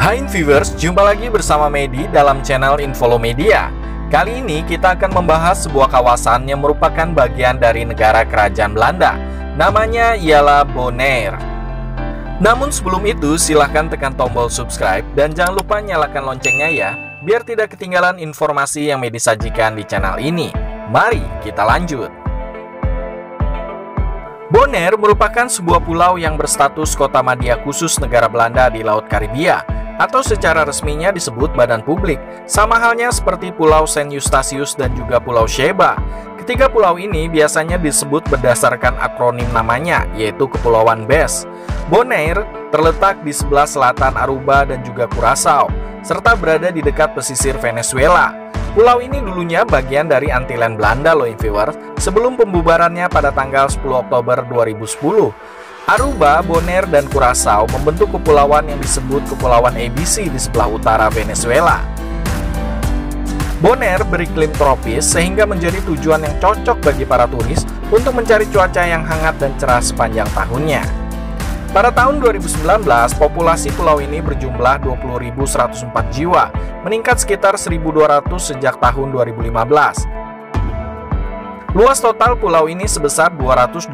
Hai viewers, jumpa lagi bersama Medi dalam channel Infolomedia. Kali ini kita akan membahas sebuah kawasan yang merupakan bagian dari negara kerajaan Belanda. Namanya ialah Bonaire. Namun sebelum itu, silahkan tekan tombol subscribe dan jangan lupa nyalakan loncengnya ya, biar tidak ketinggalan informasi yang Medi sajikan di channel ini. Mari kita lanjut. Bonaire merupakan sebuah pulau yang berstatus kota madya khusus negara Belanda di Laut Karibia, atau secara resminya disebut badan publik, sama halnya seperti Pulau Saint Eustatius dan juga Pulau Sheba. Ketiga pulau ini biasanya disebut berdasarkan akronim namanya, yaitu Kepulauan Bes. Bonaire terletak di sebelah selatan Aruba dan juga Curaçao, serta berada di dekat pesisir Venezuela. Pulau ini dulunya bagian dari Antillen Belanda loh viewers, sebelum pembubarannya pada tanggal 10 Oktober 2010. Aruba, Bonaire, dan Curaçao membentuk kepulauan yang disebut Kepulauan ABC di sebelah utara Venezuela. Bonaire beriklim tropis sehingga menjadi tujuan yang cocok bagi para turis untuk mencari cuaca yang hangat dan cerah sepanjang tahunnya. Pada tahun 2019, populasi pulau ini berjumlah 20.104 jiwa, meningkat sekitar 1.200 sejak tahun 2015. Luas total pulau ini sebesar 288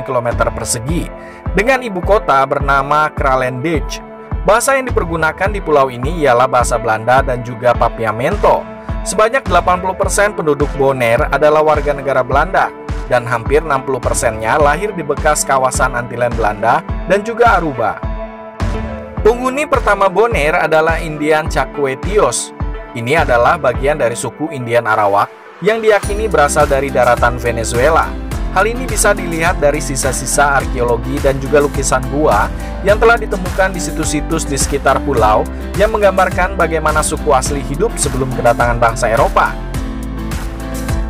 km persegi, dengan ibu kota bernama Kralendijk. Bahasa yang dipergunakan di pulau ini ialah bahasa Belanda dan juga Papiamento. Sebanyak 80% penduduk Bonaire adalah warga negara Belanda, dan hampir 60%-nya lahir di bekas kawasan Antillen Belanda dan juga Aruba. Penghuni pertama Bonaire adalah Indian Chacuetios. Ini adalah bagian dari suku Indian Arawak yang diyakini berasal dari daratan Venezuela. Hal ini bisa dilihat dari sisa-sisa arkeologi dan juga lukisan gua yang telah ditemukan di situs-situs di sekitar pulau yang menggambarkan bagaimana suku asli hidup sebelum kedatangan bangsa Eropa.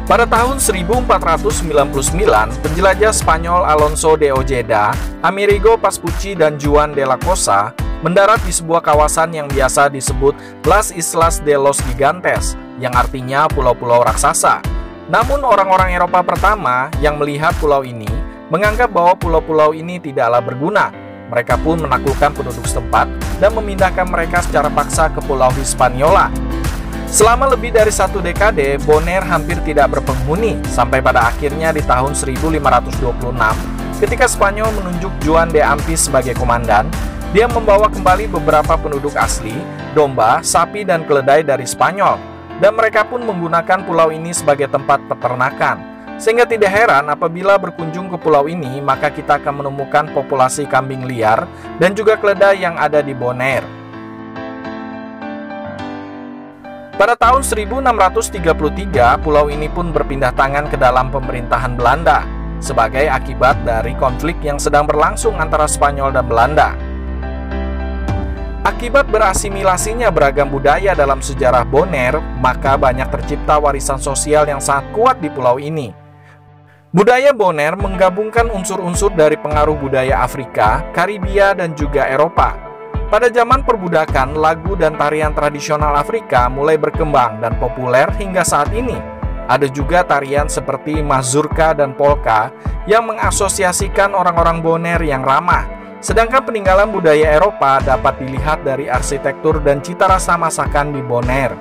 Pada tahun 1499, penjelajah Spanyol Alonso de Ojeda, Amerigo Vespucci, dan Juan de la Cosa mendarat di sebuah kawasan yang biasa disebut Las Islas de los Gigantes, yang artinya pulau-pulau raksasa. Namun orang-orang Eropa pertama yang melihat pulau ini menganggap bahwa pulau-pulau ini tidaklah berguna. Mereka pun menaklukkan penduduk setempat dan memindahkan mereka secara paksa ke Pulau Hispaniola. Selama lebih dari satu dekade, Bonaire hampir tidak berpenghuni, sampai pada akhirnya di tahun 1526, ketika Spanyol menunjuk Juan de Ampis sebagai komandan, dia membawa kembali beberapa penduduk asli, domba, sapi, dan keledai dari Spanyol, dan mereka pun menggunakan pulau ini sebagai tempat peternakan. Sehingga tidak heran apabila berkunjung ke pulau ini, maka kita akan menemukan populasi kambing liar dan juga keledai yang ada di Bonaire. Pada tahun 1633, pulau ini pun berpindah tangan ke dalam pemerintahan Belanda sebagai akibat dari konflik yang sedang berlangsung antara Spanyol dan Belanda. Akibat berasimilasinya beragam budaya dalam sejarah Bonaire, maka banyak tercipta warisan sosial yang sangat kuat di pulau ini. Budaya Bonaire menggabungkan unsur-unsur dari pengaruh budaya Afrika, Karibia, dan juga Eropa. Pada zaman perbudakan, lagu dan tarian tradisional Afrika mulai berkembang dan populer hingga saat ini. Ada juga tarian seperti mazurka dan polka yang mengasosiasikan orang-orang Bonaire yang ramah. Sedangkan peninggalan budaya Eropa dapat dilihat dari arsitektur dan cita rasa masakan di Bonaire.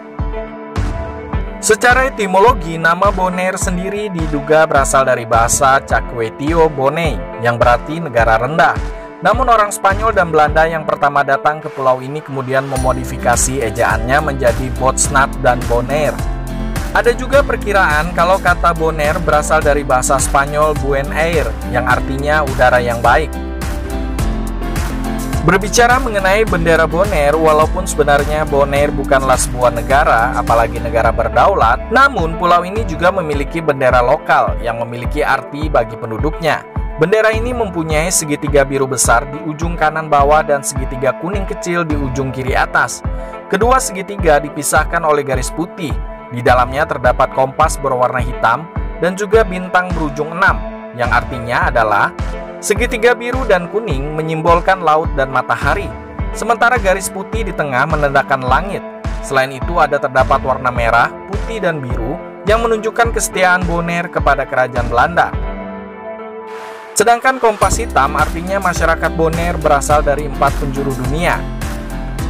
Secara etimologi, nama Bonaire sendiri diduga berasal dari bahasa Caquetio Bonei yang berarti negara rendah. Namun orang Spanyol dan Belanda yang pertama datang ke pulau ini kemudian memodifikasi ejaannya menjadi Botsnat dan Bonaire. Ada juga perkiraan kalau kata Bonaire berasal dari bahasa Spanyol Buen Air yang artinya udara yang baik. Berbicara mengenai bendera Bonaire, walaupun sebenarnya Bonaire bukanlah sebuah negara, apalagi negara berdaulat, namun pulau ini juga memiliki bendera lokal yang memiliki arti bagi penduduknya. Bendera ini mempunyai segitiga biru besar di ujung kanan bawah dan segitiga kuning kecil di ujung kiri atas. Kedua segitiga dipisahkan oleh garis putih. Di dalamnya terdapat kompas berwarna hitam dan juga bintang berujung 6, yang artinya adalah segitiga biru dan kuning menyimbolkan laut dan matahari, sementara garis putih di tengah menandakan langit. Selain itu ada terdapat warna merah, putih, dan biru yang menunjukkan kesetiaan Bonaire kepada kerajaan Belanda. Sedangkan kompas hitam artinya masyarakat Bonaire berasal dari 4 penjuru dunia.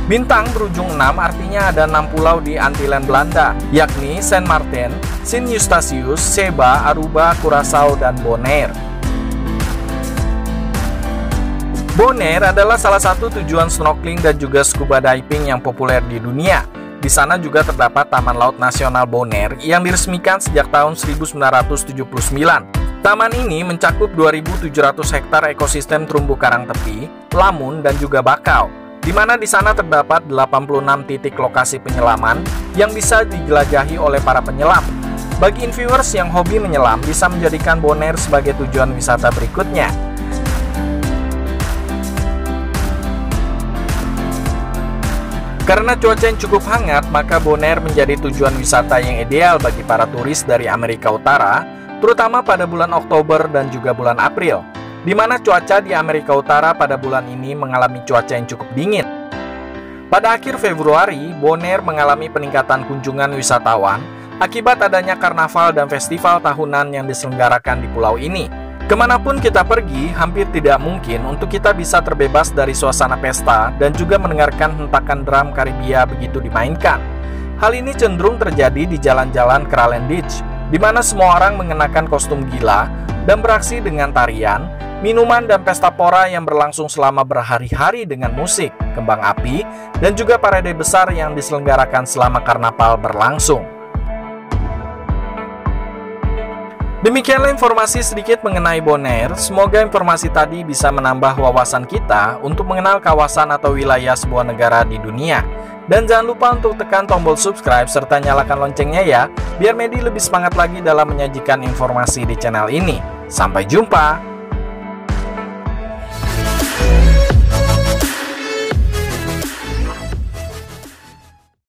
Bintang berujung 6 artinya ada 6 pulau di Antillen Belanda, yakni Saint Martin, Sint Eustatius, Seba, Aruba, Curaçao, dan Bonaire. Bonaire adalah salah satu tujuan snorkeling dan juga scuba diving yang populer di dunia. Di sana juga terdapat Taman Laut Nasional Bonaire yang diresmikan sejak tahun 1979. Taman ini mencakup 2.700 hektar ekosistem terumbu karang tepi, lamun, dan juga bakau, di mana di sana terdapat 86 titik lokasi penyelaman yang bisa dijelajahi oleh para penyelam. Bagi viewers yang hobi menyelam, bisa menjadikan Bonaire sebagai tujuan wisata berikutnya. Karena cuaca yang cukup hangat, maka Bonaire menjadi tujuan wisata yang ideal bagi para turis dari Amerika Utara, terutama pada bulan Oktober dan juga bulan April, di mana cuaca di Amerika Utara pada bulan ini mengalami cuaca yang cukup dingin. Pada akhir Februari, Bonaire mengalami peningkatan kunjungan wisatawan akibat adanya karnaval dan festival tahunan yang diselenggarakan di pulau ini. Kemanapun kita pergi, hampir tidak mungkin untuk kita bisa terbebas dari suasana pesta dan juga mendengarkan hentakan drum Karibia begitu dimainkan. Hal ini cenderung terjadi di jalan-jalan Krallen Beach, di mana semua orang mengenakan kostum gila dan beraksi dengan tarian, minuman, dan pesta pora yang berlangsung selama berhari-hari dengan musik, kembang api, dan juga parade besar yang diselenggarakan selama karnaval berlangsung. Demikianlah informasi sedikit mengenai Bonaire. Semoga informasi tadi bisa menambah wawasan kita untuk mengenal kawasan atau wilayah sebuah negara di dunia. Dan jangan lupa untuk tekan tombol subscribe serta nyalakan loncengnya ya, biar Medi lebih semangat lagi dalam menyajikan informasi di channel ini. Sampai jumpa!